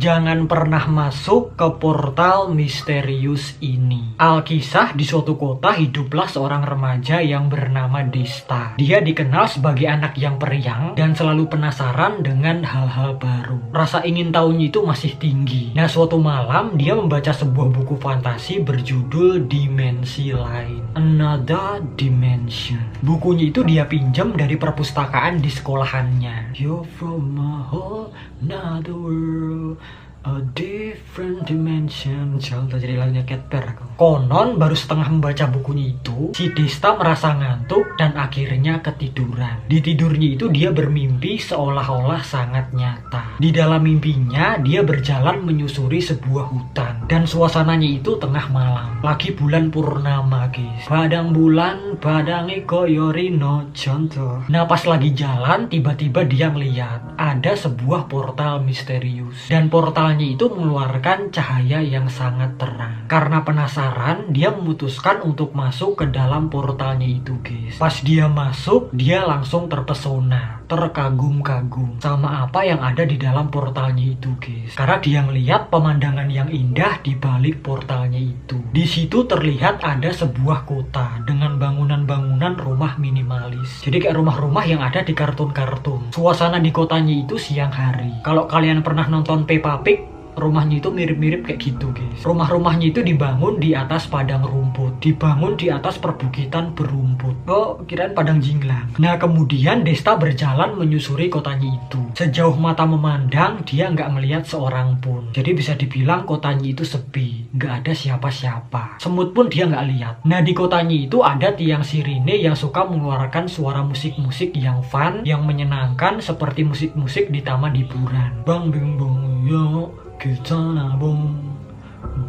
Jangan pernah masuk ke portal misterius ini. Alkisah, di suatu kota hiduplah seorang remaja yang bernama Desta. Dia dikenal sebagai anak yang periang dan selalu penasaran dengan hal-hal baru. Rasa ingin tahunya itu masih tinggi. Nah, suatu malam dia membaca sebuah buku fantasi berjudul Dimensi Lain, Another Dimension. Bukunya itu dia pinjam dari perpustakaan di sekolahannya. You're from a whole another world, a different dimension. Contoh jadi lagunya Cat Bear. Konon baru setengah membaca bukunya itu, si Desta merasa ngantuk dan akhirnya ketiduran. Di tidurnya itu dia bermimpi seolah-olah sangat nyata. Di dalam mimpinya dia berjalan menyusuri sebuah hutan dan suasananya itu tengah malam. Lagi bulan purnama, guys. Badang bulan, badangi koyorino. Contoh. Nah, pas lagi jalan tiba-tiba dia ngeliat ada sebuah portal misterius dan portalnya itu mengeluarkan cahaya yang sangat terang. Karena penasaran, dia memutuskan untuk masuk ke dalam portalnya itu, guys. Pas dia masuk, dia langsung terpesona, terkagum-kagum sama apa yang ada di dalam portalnya itu, guys. Karena dia ngeliat pemandangan yang indah di balik portalnya itu. Di situ terlihat ada sebuah kota dengan bangunan-bangunan rumah minimalis. Jadi kayak rumah-rumah yang ada di kartun-kartun. Suasana di kotanya itu siang hari. Kalau kalian pernah nonton Peppa Pig, rumahnya itu mirip-mirip kayak gitu, guys. Rumah-rumahnya itu dibangun di atas padang rumput, dibangun di atas perbukitan berumput. Oh, kirain padang jinglang. Nah, kemudian Desta berjalan menyusuri kotanya itu. Sejauh mata memandang, dia nggak melihat seorang pun. Jadi bisa dibilang kotanya itu sepi, nggak ada siapa-siapa. Semut pun dia nggak lihat. Nah, di kotanya itu ada tiang sirine yang suka mengeluarkan suara musik-musik yang fun, yang menyenangkan seperti musik-musik di taman hiburan. Bang bing bong yo, kita nabung,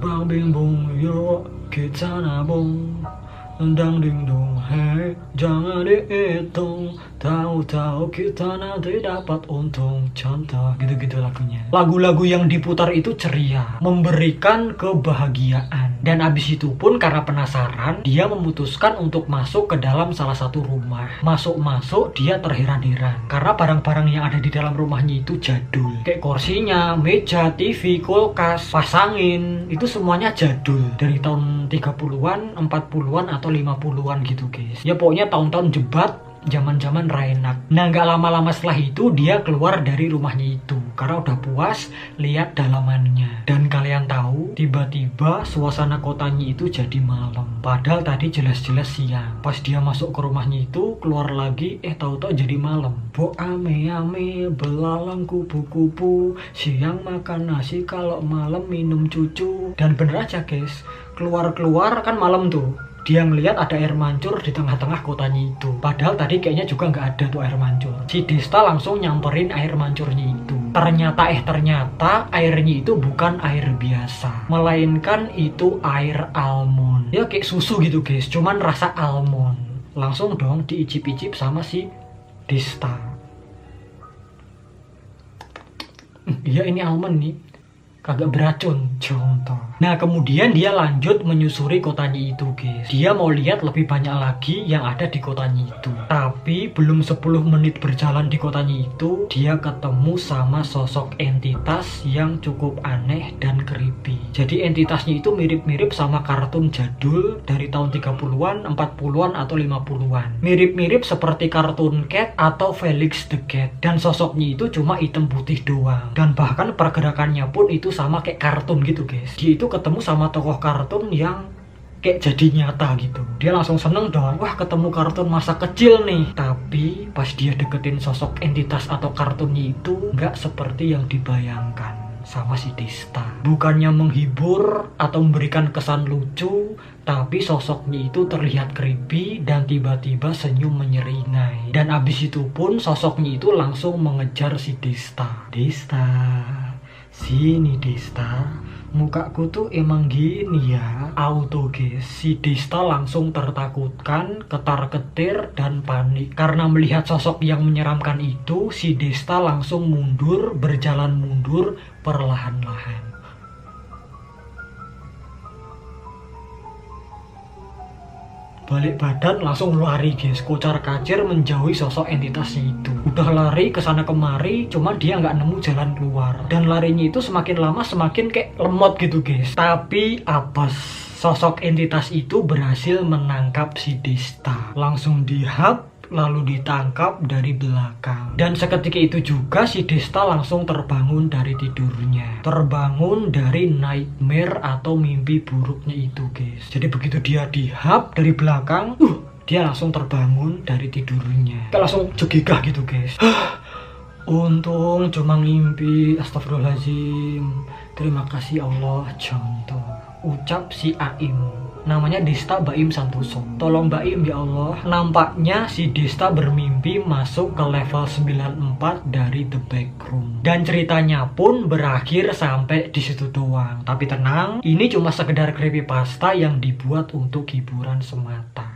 bang bing bong yo, kita nabung, dang ding dong, hey, jangan dihitung, tahu-tahu kita nanti dapat untung. Contoh, gitu-gitu lagunya. Lagu-lagu yang diputar itu ceria, memberikan kebahagiaan. Dan abis itu pun karena penasaran, dia memutuskan untuk masuk ke dalam salah satu rumah. Masuk-masuk dia terheran-heran karena barang-barang yang ada di dalam rumahnya itu jadul. Kayak kursinya, meja, TV, kulkas, pasangin, itu semuanya jadul. Dari tahun 30-an, 40-an atau 50-an gitu, guys. Ya pokoknya tahun-tahun jebat, zaman-zaman Rainak. Nah, nggak lama-lama setelah itu dia keluar dari rumahnya itu karena udah puas lihat dalamannya. Dan kalian tahu, tiba-tiba suasana kotanya itu jadi malam. Padahal tadi jelas-jelas siang. Pas dia masuk ke rumahnya itu, keluar lagi, tahu-tahu jadi malam. Bo ame-ame, belalang kupu-kupu, siang makan nasi, kalau malam minum cucu. Dan bener aja, guys, keluar-keluar kan malam tuh. Dia ngelihat ada air mancur di tengah-tengah kotanya itu. Padahal tadi kayaknya juga nggak ada tuh air mancur. Si Desta langsung nyamperin air mancurnya itu. Ternyata airnya itu bukan air biasa, melainkan itu air almond. Ya kayak susu gitu, guys, cuman rasa almond. Langsung dong diicip-icip sama si Desta. Iya, ini almond nih, kagak beracun. Contoh. Nah, kemudian dia lanjut menyusuri kotanya itu, guys. Dia mau lihat lebih banyak lagi yang ada di kotanya itu. Tapi belum 10 menit berjalan di kotanya itu, dia ketemu sama sosok entitas yang cukup aneh dan creepy. Jadi entitasnya itu mirip-mirip sama kartun jadul dari tahun 30-an, 40-an atau 50-an. Mirip-mirip seperti kartun Cat atau Felix the Cat. Dan sosoknya itu cuma hitam putih doang. Dan bahkan pergerakannya pun itu sama kayak kartun gitu, guys. Dia itu ketemu sama tokoh kartun yang kayak jadi nyata gitu. Dia langsung seneng dong, wah ketemu kartun masa kecil nih. Tapi pas dia deketin sosok entitas atau kartunnya itu, nggak seperti yang dibayangkan sama si Desta. Bukannya menghibur atau memberikan kesan lucu, tapi sosoknya itu terlihat creepy dan tiba-tiba senyum menyeringai. Dan abis itu pun sosoknya itu langsung mengejar si Desta. Desta, sini Desta, mukaku tuh emang gini ya. Auto, guys, si Desta langsung tertakutkan, ketar-ketir, dan panik. Karena melihat sosok yang menyeramkan itu, si Desta langsung mundur, berjalan mundur perlahan-lahan. balik badan langsung lari guys, kocar kacir menjauhi sosok entitasnya itu. Udah lari kesana kemari, cuman dia nggak nemu jalan keluar. Dan larinya itu semakin lama semakin kayak lemot gitu guys. Tapi apes, sosok entitas itu berhasil menangkap si Desta. Langsung dihap, lalu ditangkap dari belakang. Dan seketika itu juga si Desta langsung terbangun dari tidurnya. Terbangun dari nightmare atau mimpi buruknya itu guys. Jadi begitu dia dihap dari belakang, dia langsung terbangun dari tidurnya. Kayak langsung jegigah gitu guys. Untung cuma mimpi, astagfirullahaladzim. Terima kasih Allah. Contoh ucap si Aim, namanya Desta Baim Santoso. Tolong Baim ya Allah. Nampaknya si Desta bermimpi masuk ke level 94 dari The Backroom. Dan ceritanya pun berakhir sampai di situ doang. Tapi tenang, ini cuma sekedar creepypasta yang dibuat untuk hiburan semata.